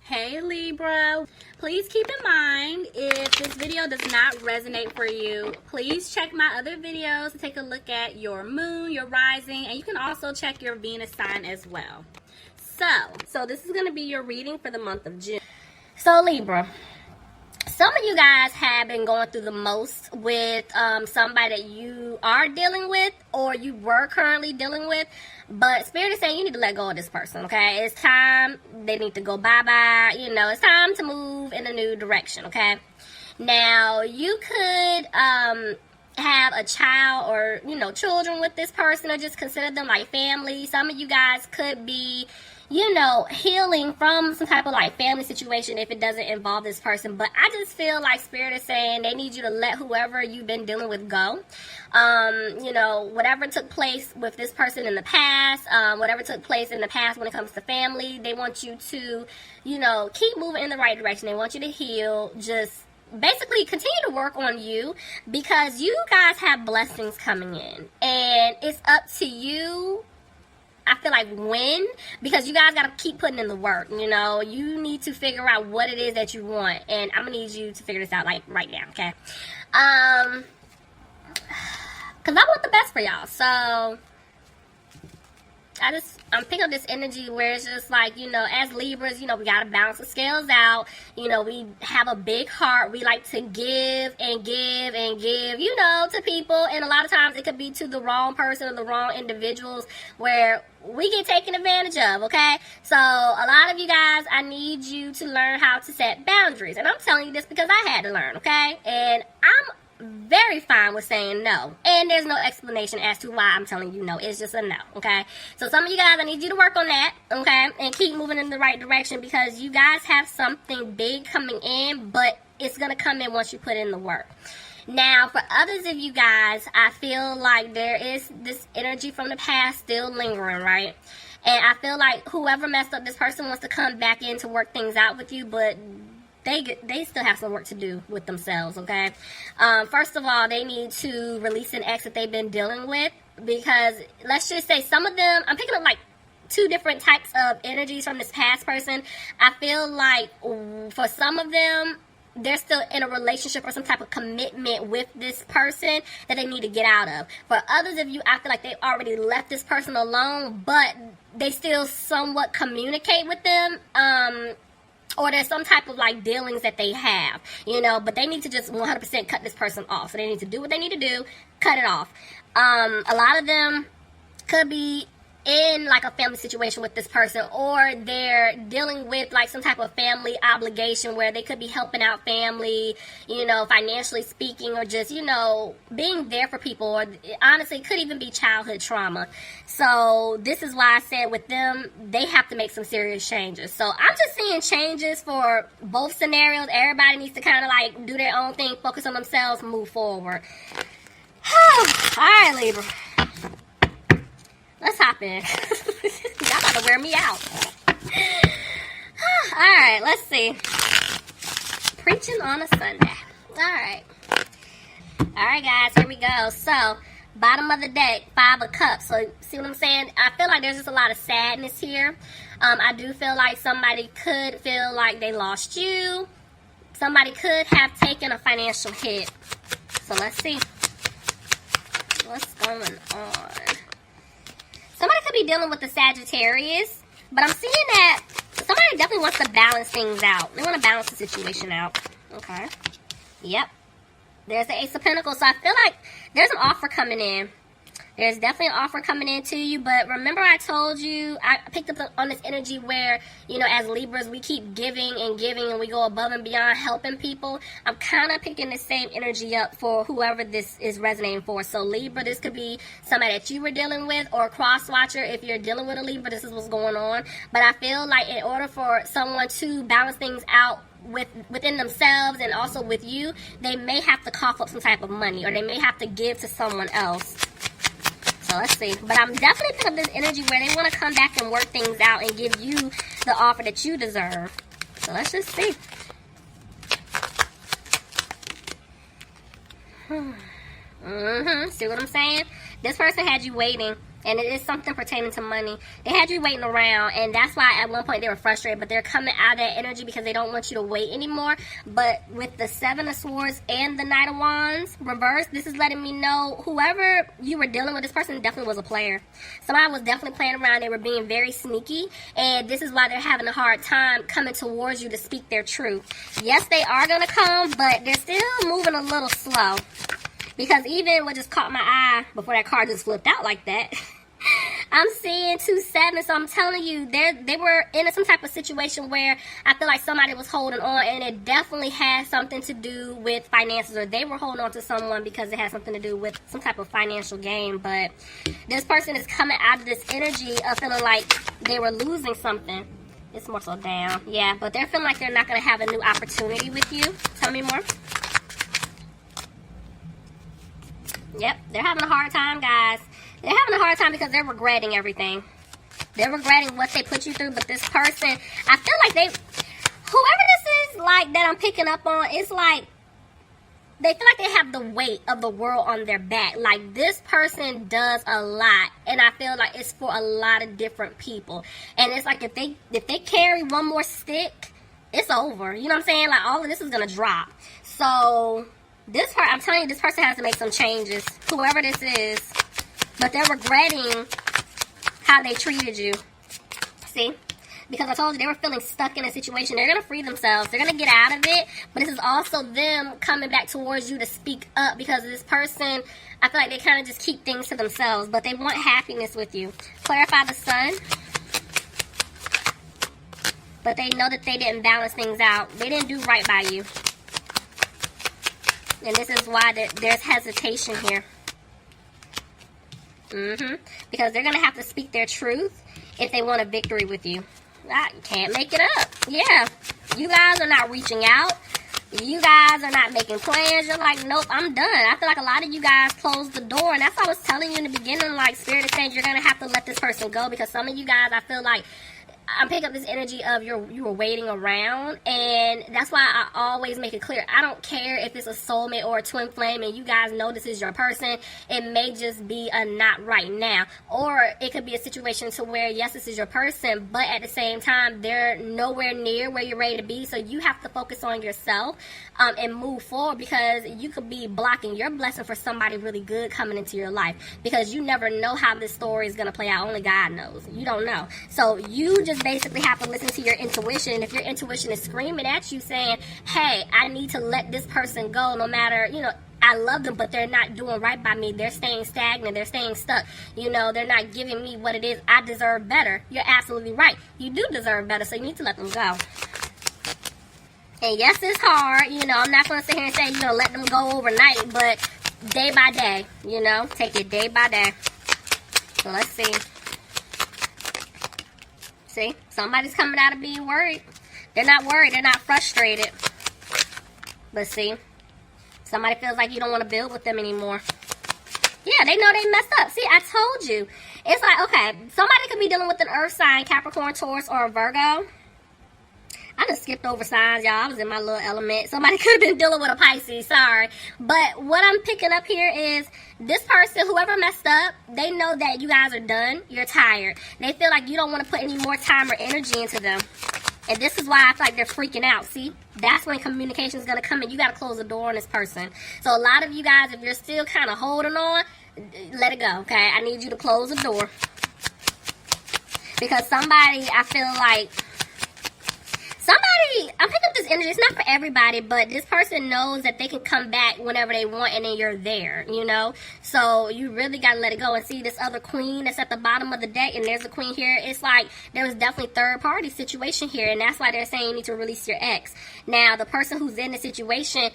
Hey Libra, please keep in mind if this video does not resonate for you, please check my other videos to take a look at your moon, your rising, and you can also check your Venus sign as well. So this is going to be your reading for the month of June. So Libra, some of you guys have been going through the most with somebody that you are dealing with or you were currently dealing with. But Spirit is saying you need to let go of this person, okay? It's time. They need to go bye-bye. You know, it's time to move in a new direction, okay? Now, you could have a child or, you know, children with this person or just consider them like family. Some of you guys could be, you know, healing from some type of like family situation if it doesn't involve this person. But I just feel like Spirit is saying they need you to let whoever you've been dealing with go. You know, whatever took place with this person in the past, whatever took place in the past when it comes to family, they want you to, you know, keep moving in the right direction. They want you to heal. Just basically continue to work on you because you guys have blessings coming in. And it's up to you, I feel like, when, because you guys got to keep putting in the work. You know, you need to figure out what it is that you want, and I'm gonna need you to figure this out like right now, okay? Because I want the best for y'all. So I'm picking up this energy where it's just like, you know, as Libras, you know, we got to balance the scales out. You know, we have a big heart. We like to give and give and give, you know, to people. And a lot of times it could be to the wrong person or the wrong individuals where we get taken advantage of, okay? So a lot of you guys, I need you to learn how to set boundaries. And I'm telling you this because I had to learn, okay? And I'm very fine with saying no, and there's no explanation as to why I'm telling you no. It's just a no, okay? So some of you guys, I need you to work on that, okay, and keep moving in the right direction because you guys have something big coming in, but it's gonna come in once you put in the work. Now, for others of you guys, I feel like there is this energy from the past still lingering, right? And I feel like whoever messed up this person wants to come back in to work things out with you, but they still have some work to do with themselves, okay? First of all, they need to release an ex that they've been dealing with because let's just say some of them, I'm picking up like two different types of energies from this past person. I feel like for some of them, they're still in a relationship or some type of commitment with this person that they need to get out of. For others of you, I feel like they already left this person alone, but they still somewhat communicate with them, or there's some type of like dealings that they have, you know, but they need to just 100% cut this person off. So they need to do what they need to do, cut it off. A lot of them could be in like a family situation with this person, or they're dealing with like some type of family obligation where they could be helping out family, you know, financially speaking, or just, you know, being there for people, or honestly it could even be childhood trauma. So this is why I said with them, they have to make some serious changes. So I'm just seeing changes for both scenarios. Everybody needs to kind of like do their own thing, focus on themselves, move forward. All right, Libra. Let's hop in. Y'all about to wear me out. Alright, let's see. Preaching on a Sunday. Alright. Alright, guys, here we go. So, bottom of the deck, 5 of Cups. So, see what I'm saying? I feel like there's just a lot of sadness here. I do feel like somebody could feel like they lost you. Somebody could have taken a financial hit. So, let's see. What's going on? Somebody could be dealing with the Sagittarius, but I'm seeing that somebody definitely wants to balance things out. They want to balance the situation out. Okay. Yep. There's the Ace of Pentacles. So I feel like there's an offer coming in. There's definitely an offer coming in to you, but remember I told you, I picked up on this energy where, you know, as Libras, we keep giving and giving and we go above and beyond helping people. I'm kind of picking the same energy up for whoever this is resonating for. So Libra, this could be somebody that you were dealing with, or a cross-watcher. If you're dealing with a Libra, this is what's going on. But I feel like in order for someone to balance things out within themselves and also with you, they may have to cough up some type of money, or they may have to give to someone else. So let's see. But I'm definitely picking up this energy where they want to come back and work things out and give you the offer that you deserve. So let's just see. See what I'm saying? This person had you waiting. And it is something pertaining to money. They had you waiting around, and that's why at one point they were frustrated, but they're coming out of that energy because they don't want you to wait anymore. But with the Seven of Swords and the Knight of Wands reversed, this is letting me know whoever you were dealing with, this person definitely was a player. Somebody was definitely playing around. They were being very sneaky, and this is why they're having a hard time coming towards you to speak their truth. Yes, they are going to come, but they're still moving a little slow. Because even what just caught my eye before that card just flipped out like that, I'm seeing 2 7. So I'm telling you, they were in some type of situation where I feel like somebody was holding on, and it definitely had something to do with finances, or they were holding on to someone because it had something to do with some type of financial gain. But this person is coming out of this energy of feeling like they were losing something. It's more so down. Yeah, but they're feeling like they're not going to have a new opportunity with you. Tell me more. Yep, they're having a hard time, guys. They're having a hard time because they're regretting everything. They're regretting what they put you through, but this person, I feel like whoever this is, like, that I'm picking up on, it's like, they feel like they have the weight of the world on their back. Like, this person does a lot, and I feel like it's for a lot of different people. And it's like, if they carry one more stick, it's over. You know what I'm saying? Like, all of this is going to drop. So this part, I'm telling you, this person has to make some changes, whoever this is. But they're regretting how they treated you. See? Because I told you they were feeling stuck in a situation. They're going to free themselves. They're going to get out of it. But this is also them coming back towards you to speak up. Because this person, I feel like they kind of just keep things to themselves. But they want happiness with you. Clarify the Sun. But they know that they didn't balance things out. They didn't do right by you. And this is why there's hesitation here. Because they're going to have to speak their truth if they want a victory with you. You can't make it up. Yeah. You guys are not reaching out. You guys are not making plans. You're like, nope, I'm done. I feel like a lot of you guys closed the door. And that's what I was telling you in the beginning. Like, Spirit is saying you're going to have to let this person go. Because some of you guys, I feel like, I'm picking up this energy of you were waiting around, and that's why I always make it clear. I don't care if it's a soulmate or a twin flame and you guys know this is your person. It may just be a not right now, or it could be a situation to where, yes, this is your person, but at the same time, they're nowhere near where you're ready to be, so you have to focus on yourself and move forward, because you could be blocking your blessing for somebody really good coming into your life, because you never know how this story is going to play out. Only God knows. You don't know. So you just basically have to listen to your intuition. If your intuition is screaming at you saying, hey, I need to let this person go, no matter, I love them, but they're not doing right by me. They're staying stagnant. They're staying stuck. They're not giving me what it is. I deserve better. You're absolutely right. You do deserve better, so you need to let them go. And yes, it's hard. I'm not going to sit here and say you're going to let them go overnight, but day by day, take it day by day. So let's see. See, somebody's coming out of being worried. They're not worried. They're not frustrated. But see, somebody feels like you don't want to build with them anymore. Yeah, they know they messed up. See, I told you. It's like, okay, somebody could be dealing with an earth sign, Capricorn, Taurus, or a Virgo. I just skipped over signs, y'all. I was in my little element. Somebody could have been dealing with a Pisces. Sorry. But what I'm picking up here is this person, whoever messed up, they know that you guys are done. You're tired. They feel like you don't want to put any more time or energy into them. And this is why I feel like they're freaking out. See? That's when communication is going to come in. You got to close the door on this person. So a lot of you guys, if you're still kind of holding on, let it go, okay? I need you to close the door. Because somebody, I feel like, I'm picking up this energy. It's not for everybody, but this person knows that they can come back whenever they want, and then you're there, So you really got to let it go. And see this other queen that's at the bottom of the deck, and there's a queen here. It's like there was definitely third-party situation here, and that's why they're saying you need to release your ex. Now, the person who's in the situation,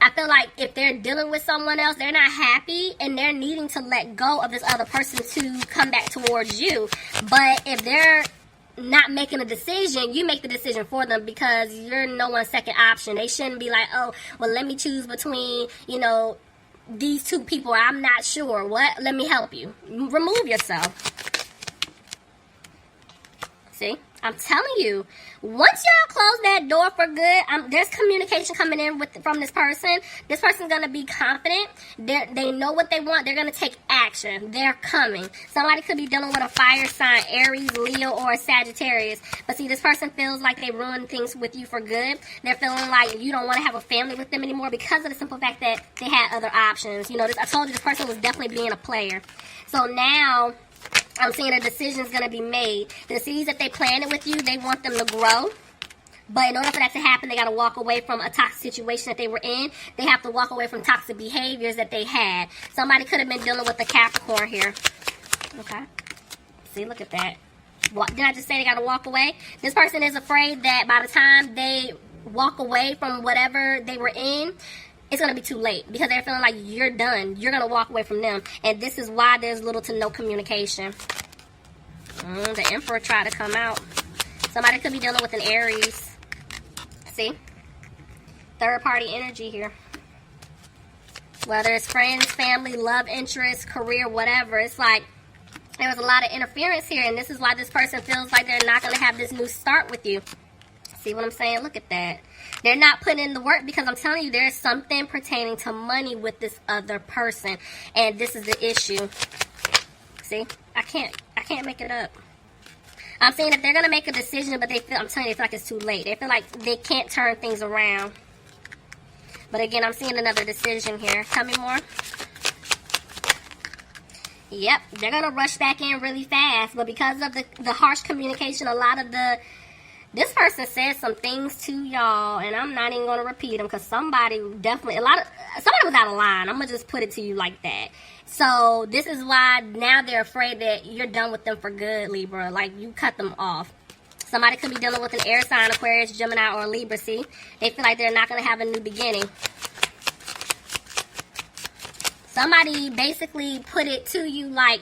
I feel like if they're dealing with someone else, they're not happy, and they're needing to let go of this other person to come back towards you. But if they're not making a decision, you make the decision for them, because you're no one's second option. They shouldn't be like, oh, well, let me choose between, these two people. I'm not sure. What? Let me help you. Remove yourself. See? I'm telling you, once y'all close that door for good, there's communication coming in from this person. This person's going to be confident. They know what they want. They're going to take action. They're coming. Somebody could be dealing with a fire sign, Aries, Leo, or Sagittarius. But see, this person feels like they ruined things with you for good. They're feeling like you don't want to have a family with them anymore because of the simple fact that they had other options. You know, I told you this person was definitely being a player. So now I'm seeing a decision is going to be made. The seeds that they planted with you, they want them to grow. But in order for that to happen, they got to walk away from a toxic situation that they were in. They have to walk away from toxic behaviors that they had. Somebody could have been dealing with a Capricorn here. Okay. See, look at that. Did I just say they got to walk away? This person is afraid that by the time they walk away from whatever they were in, it's going to be too late because they're feeling like you're done. You're going to walk away from them. And this is why there's little to no communication. The Emperor tried to come out. Somebody could be dealing with an Aries. See? Third party energy here. Whether it's friends, family, love interest, career, whatever. It's like there was a lot of interference here. And this is why this person feels like they're not going to have this new start with you. See what I'm saying? Look at that. They're not putting in the work because I'm telling you there's something pertaining to money with this other person. And this is the issue. See? I can't make it up. I'm saying that they're going to make a decision, but I'm telling you, they feel like it's too late. They feel like they can't turn things around. But again, I'm seeing another decision here. Tell me more. Yep, they're going to rush back in really fast. But because of the harsh communication, this person said some things to y'all, and I'm not even going to repeat them because somebody was out of line. I'm going to just put it to you like that. So this is why now they're afraid that you're done with them for good, Libra. Like, you cut them off. Somebody could be dealing with an air sign, Aquarius, Gemini, or Libra, see? They feel like they're not going to have a new beginning. Somebody basically put it to you like,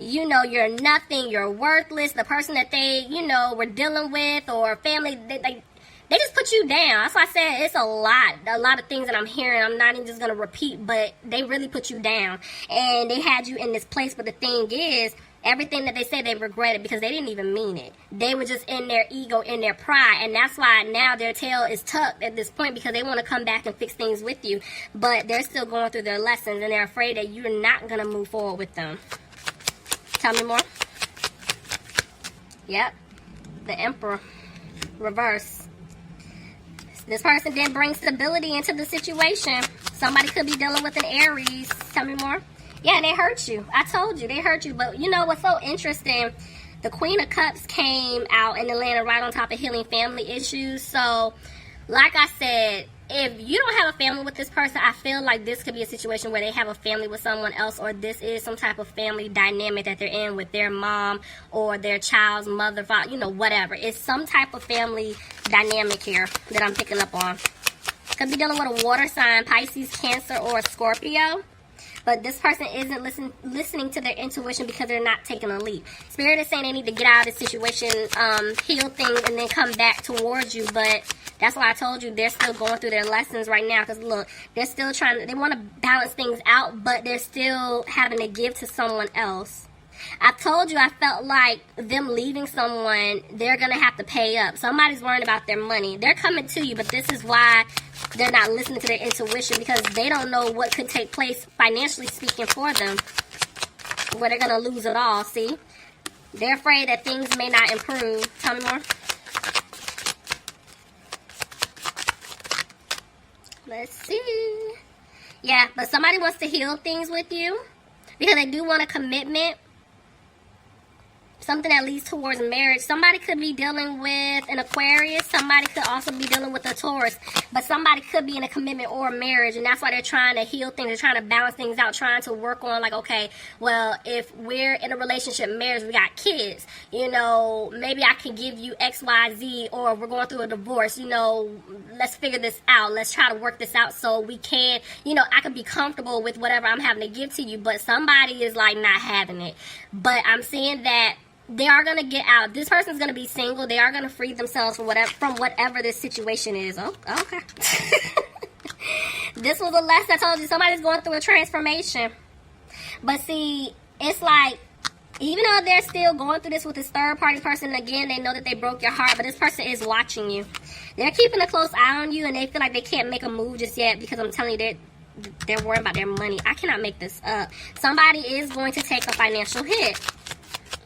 you know, you're nothing, you're worthless. The person that they, you know, were dealing with or family, they just put you down. That's why I said it's a lot of things that I'm hearing. I'm not even just going to repeat, but they really put you down. And they had you in this place, but the thing is, everything that they said they regretted because they didn't even mean it. They were just in their ego, in their pride, and that's why now their tail is tucked at this point because they want to come back and fix things with you. But they're still going through their lessons, and they're afraid that you're not going to move forward with them. Tell me more. Yep. The Emperor. Reverse. This person didn't bring stability into the situation. Somebody could be dealing with an Aries. Tell me more. Yeah, they hurt you. I told you, they hurt you. But you know what's so interesting? The Queen of Cups came out and it landed right on top of healing family issues. So, like I said, if you don't have a family with this person, I feel like this could be a situation where they have a family with someone else, or this is some type of family dynamic that they're in with their mom or their child's mother, father, you know, whatever. It's some type of family dynamic here that I'm picking up on. Could be dealing with a water sign, Pisces, Cancer, or Scorpio. But this person isn't listening to their intuition because they're not taking a leap. Spirit is saying they need to get out of this situation, heal things, and then come back towards you. But that's why I told you they're still going through their lessons right now. Because look, they're still they want to balance things out, but they're still having to give to someone else. I told you I felt like them leaving someone, they're going to have to pay up. Somebody's worrying about their money. They're coming to you, but this is why they're not listening to their intuition, because they don't know what could take place financially speaking for them, where they're going to lose it all, see? They're afraid that things may not improve. Tell me more. Let's see. Yeah, but somebody wants to heal things with you because they do want a commitment. Something that leads towards marriage. Somebody could be dealing with an Aquarius. Somebody could also be dealing with a Taurus. But somebody could be in a commitment or a marriage. And that's why they're trying to heal things. They're trying to balance things out. Trying to work on, like, okay, well, if we're in a relationship, marriage, we got kids. You know, maybe I can give you X, Y, Z. Or we're going through a divorce. You know, let's figure this out. Let's try to work this out so we can, you know, I can be comfortable with whatever I'm having to give to you. But somebody is, like, not having it. But I'm seeing that they are going to get out. This person's going to be single. They are going to free themselves from whatever this situation is. Oh, okay. This was a lesson. I told you somebody's going through a transformation. But see, it's like Even though they're still going through this with this third-party person, again, they know that they broke your heart, but this person is watching you. They're keeping a close eye on you, and they feel like they can't make a move just yet because I'm telling you, they're worried about their money. I cannot make this up. Somebody is going to take a financial hit.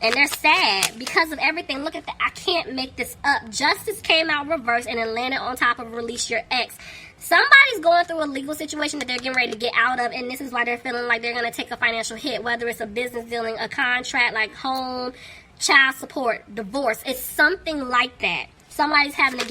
And they're sad because of everything. Look at that. I can't make this up. Justice came out reversed and then landed on top of release your ex. Somebody's going through a legal situation that they're getting ready to get out of, and this is why they're feeling like they're going to take a financial hit, whether it's a business dealing, a contract, like home, child support, divorce. It's something like that. Somebody's having to get